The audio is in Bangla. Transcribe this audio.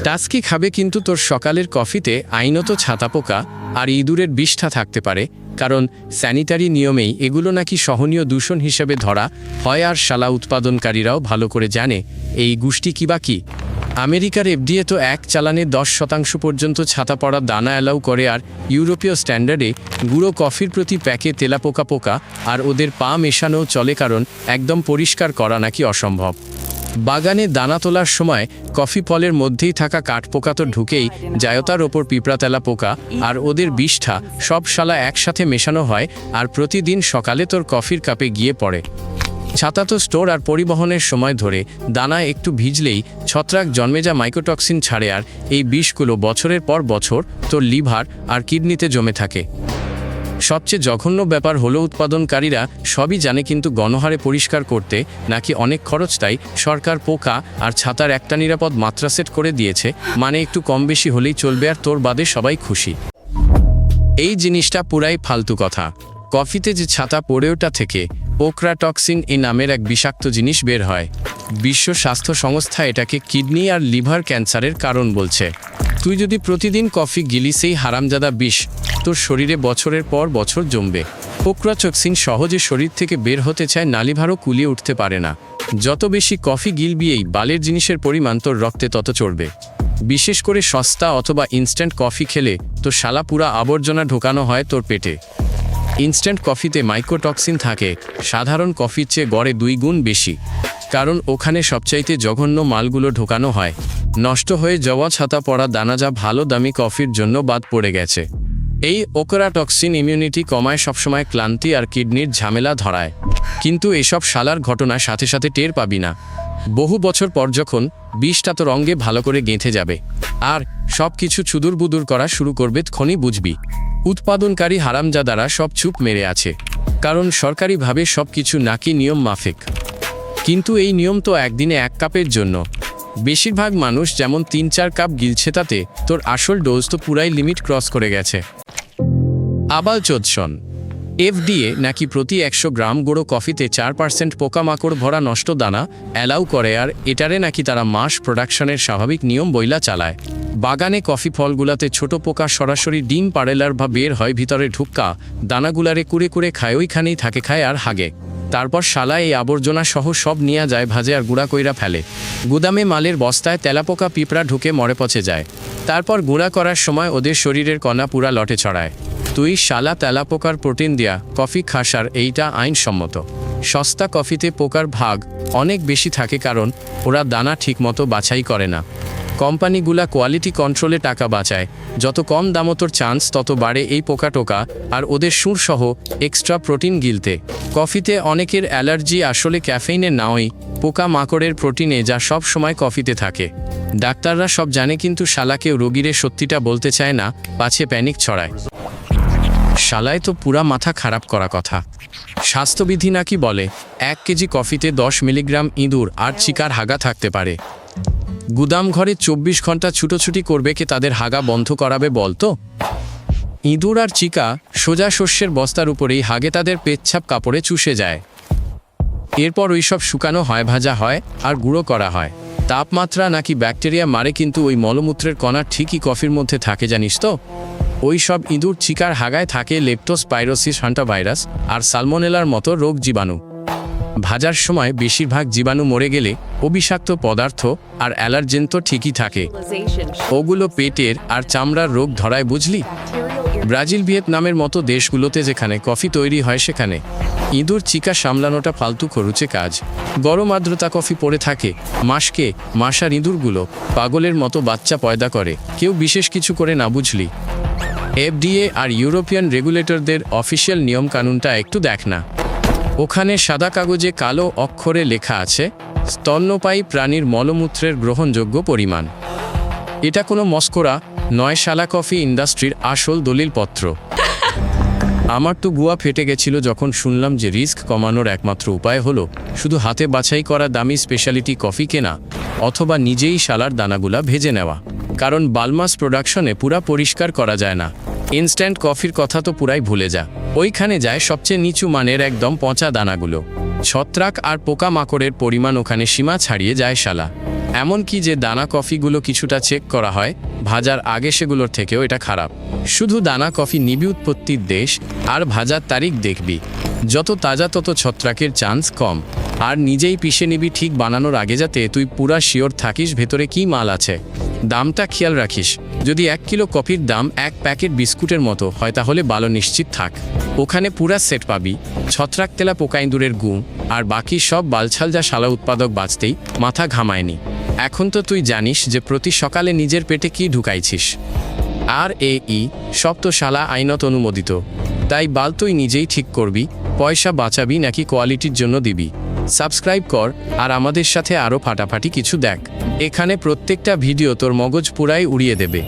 টাস্কি খাবে, কিন্তু তোর সকালের কফিতে আইনত ছাতা পোকা আর ইঁদুরের বিষ্ঠা থাকতে পারে, কারণ স্যানিটারি নিয়মেই এগুলো নাকি সহনীয় দূষণ হিসেবে ধরা হয়। আর শালা উৎপাদনকারীরাও ভালো করে জানে এই গোষ্ঠী কী বা কী। আমেরিকার এফডিএ তো এক চালানে 10% পর্যন্ত ছাতা পড়া দানা অ্যালাউ করে, আর ইউরোপীয় স্ট্যান্ডার্ডে গুঁড়ো কফির প্রতি প্যাকে তেলাপোকা পোকা আর ওদের পা মেশানোও চলে, কারণ একদম পরিষ্কার করা নাকি অসম্ভব। বাগানে দানা তোলার সময় কফি ফলের মধ্যেই থাকা কাঠপোকা তো ঢুকেই যায়, তার ওপর পিঁপড়া তেলা পোকা আর ওদের বিষ্ঠা সব শালা একসাথে মেশানো হয়, আর প্রতিদিন সকালে তোর কফির কাপে গিয়ে পড়ে। ছাতা তো স্টোর আর পরিবহনের সময় ধরে দানা একটু ভিজলেই ছত্রাক জন্মে যা মাইকোটক্সিন ছাড়ে, আর এই বিষগুলো বছরের পর বছর তোর লিভার আর কিডনিতে জমে থাকে। সবচেয়ে জঘন্য ব্যাপার হলো উৎপাদনকারীরা সবই জানে, কিন্তু গণহারে পরিষ্কার করতে নাকি অনেক খরচ। তাই সরকার পোকা আর ছাতার একটা নিরাপদ মাত্রা সেট করে দিয়েছে, মানে একটু কম বেশি হলেই চলবে, আর তোর বাদে সবাই খুশি। এই জিনিসটা পুরাই ফালতু কথা। কফিতে যে ছাতা পড়ে ওটা থেকে পোক্রাটক্সিন এই নামের এক বিষাক্ত জিনিস বের হয়। বিশ্ব স্বাস্থ্য সংস্থা এটাকে কিডনি আর লিভার ক্যান্সারের কারণ বলছে। তুই যদি প্রতিদিন কফি গিলিস, সেই হারামজাদা বিষ তোর শরীরে বছরের পর বছর জমবে। পোক্রাটক্সিন সহজে শরীর থেকে বের হতে চায়, নালিভারও কুলিয়ে উঠতে পারে না। যত বেশি কফি গিলবি এই বালের জিনিসের পরিমাণ তোর রক্তে তত চড়বে। বিশেষ করে সস্তা অথবা ইনস্ট্যান্ট কফি খেলে তো শালা পুরা আবর্জনা ঢোকানো হয় তোর পেটে। ইনস্ট্যান্ট কফিতে মাইক্রোটক্সিন থাকে সাধারণ কফির চেয়ে গড়ে 2 গুণ বেশি, কারণ ওখানে সবচাইতে জঘন্য মালগুলো ঢোকানো হয়। নষ্ট হয়ে যাওয়া ছাতা পড়া দানা যা ভালো দামি কফির জন্য বাদ পড়ে গেছে। এই পোক্রাটক্সিন ইমিউনিটি কমায়, সবসময় ক্লান্তি আর কিডনির ঝামেলা ধরায়, কিন্তু এসব শালার ঘটনা সাথে সাথে টের পাবি না। বহু বছর পর যখন বিষটা তোর অঙ্গে ভালো করে গেঁথে যাবে আর সব কিছু ছুদুর বুদুর করা শুরু করবে, তখনই বুঝবি উৎপাদনকারী হারামজাদারা সব চুপ মেরে আছে, কারণ সরকারিভাবে সব কিছু নাকি নিয়ম মাফিক। কিন্তু এই নিয়ম তো একদিনে 1 কাপের জন্য। বেশিরভাগ মানুষ যেমন 3-4 কাপ গিলছে, তাতে তোর আসল ডোজ তো পুরাই লিমিট ক্রস করে গেছে। আবাল চোদশন। এফডিএ নাকি প্রতি 100 গ্রাম গুঁড়ো কফিতে 4% পোকামাকড় ভরা নষ্ট দানা অ্যালাউ করে, আর এটারে নাকি তারা মাস প্রোডাকশনের স্বাভাবিক নিয়ম বইলা চালায়। বাগানে কফি ফলগুলাতে ছোট পোকা সরাসরি ডিম পাড়েলার বা বের হয় ভিতরে ঢুক্কা দানাগুলারে কুড়ে কুড়ে খায়, ওইখানেই থাকে, খায় আর হাগে। তারপর শালা এই আবর্জনা সহ সব নিয়ে যায় ভাজে আর গুঁড়া কইরা ফেলে। গুদামে মালের বস্তায় তেলাপোকা পিঁপড়া ঢুকে মরে পচে যায়। তারপর গুঁড়া করার সময় ওদের শরীরের কণা পুরা লটে ছড়ায়। তুই শালা তেলাপোকার প্রোটিন দেয়া কফি খাস, আর এইটা আইনসম্মত। সস্তা কফিতে পোকার ভাগ অনেক বেশি থাকে, কারণ ওরা দানা ঠিকমতো বাছাই করে না। কোম্পানিগুলা কোয়ালিটি কন্ট্রোলে টাকা বাঁচায়। যত কম দামতর চান্স তত বাড়ে এই পোকা টোকা আর ওদের সুরসহ এক্সট্রা প্রোটিন গিলতে। কফিতে অনেকের অ্যালার্জি আসলে ক্যাফেইনে নয়, পোকা মাকড়ের প্রোটিনে, যা সব সময় কফিতে থাকে। ডাক্তাররা সব জানে, কিন্তু শালাকেও রোগীরে সত্যিটা বলতে চায় না, পাছে প্যানিক ছড়ায়। শালায় তো পুরা মাথা খারাপ করা কথা। স্বাস্থ্যবিধি নাকি বলে 1 কেজি কফিতে 10 মিলিগ্রাম ইঁদুর আর চিকার হাগা থাকতে পারে। গুদাম ঘরে 24 ঘন্টা ছুটোছুটি করবে কে তাদের হাগা বন্ধ করাবে বলতো? ইঁদুর আর চিকা সোজা শস্যের বস্তার উপরেই হাগে তাদের পেচ্ছাপ কাপড়ে চুষে যায়। এরপর ওইসব শুকানো হয়, ভাজা হয় আর গুঁড়ো করা হয়। তাপমাত্রা নাকি ব্যাকটেরিয়া মারে, কিন্তু ওই মলমূত্রের কণা ঠিকই কফির মধ্যে থাকে, জানিস তো? ওই সব ইঁদুর চিকার হাগায় থাকে লেপ্টোস্পাইরোসিস হান্টাভাইরাস আর সালমোনেলার মতো রোগ জীবাণু। ভাজার সময় বেশিরভাগ জীবাণু মরে গেলে অবিষাক্ত পদার্থ আর অ্যালার্জেন তো ঠিকই থাকে, ওগুলো পেটের আর চামড়ার রোগ ধরায়, বুঝলি? ব্রাজিল ভিয়েতনামের মতো দেশগুলোতে যেখানে কফি তৈরি হয়, সেখানে ইঁদুর চিকা সামলানোটা ফালতু খরচে কাজ। গরম আর্দ্রতা কফি পড়ে থাকে মাসকে মাস, আর ইঁদুরগুলো পাগলের মতো বাচ্চা পয়দা করে, কেউ বিশেষ কিছু করে না, বুঝলি? এফডিএ আর ইউরোপিয়ান রেগুলেটরদের অফিসিয়াল নিয়ম কানুনটা একটু দেখ না। ওখানে সাদা কাগজে কালো অক্ষরে লেখা আছে স্তন্যপায়ী প্রাণীর মলমূত্রের গ্রহণযোগ্য পরিমাণ। এটা কোনো মস্করা নয়, শালা কফি ইন্ডাস্ট্রির আসল দলিলপত্র। আমার তো গুয়া ফেটে গেছিল যখন শুনলাম যে রিস্ক কমানোর একমাত্র উপায় হলো শুধু হাতে বাছাই করা দামি স্পেশালিটি কফি কেনা, অথবা নিজেই শালার দানাগুলা ভেজে নেওয়া, কারণ বালমাস প্রোডাকশনে পুরা পরিষ্কার করা যায় না। ইনস্ট্যান্ট কফির কথা তো পুরাই ভুলে যা, ওইখানে যায় সবচেয়ে নিচু মানের একদম পচা দানাগুলো। ছত্রাক আর পোকা মাকড়ের পরিমাণ ওখানে সীমা ছাড়িয়ে যায় শালা। এমনকি যে দানা কফিগুলো কিছুটা চেক করা হয় ভাজার আগে, সেগুলোর থেকেও এটা খারাপ। শুধু দানা কফি নিবি উৎপত্তির দেশ আর ভাজার তারিখ দেখবি, যত তাজা তত ছত্রাকের চান্স কম। আর নিজেই পিষে নিবি ঠিক বানানোর আগে, যাতে তুই পুরা শিওর থাকিস ভেতরে কি মাল আছে। দামটা খেয়াল রাখিস, যদি 1 কিলো কফির দাম 1 প্যাকেট বিস্কুটের মতো হয় তাহলে ভালো নিশ্চিত থাক, ওখানে পুরা সেট পাবি, ছত্রাক তেলা, পোকা, ইঁদুরের গু আর বাকি সব বালছাল, যা শালা উৎপাদক বাঁচতেই মাথা ঘামায়নি। এখন তো তুই জানিস যে প্রতি সকালে নিজের পেটে কি ঢুকাইছিস। আর সব তো শালা আইনত অনুমোদিত, তাই বাল তুই নিজেই ঠিক করবি পয়সা বাঁচাবি নাকি কোয়ালিটির জন্য দিবি। সাবস্ক্রাইব কর আর আমাদের সাথে আরও ফাটাফাটি কিছু দেখ। এখানে প্রত্যেকটা ভিডিও তোর মগজ পুরাই উড়িয়ে দেবে।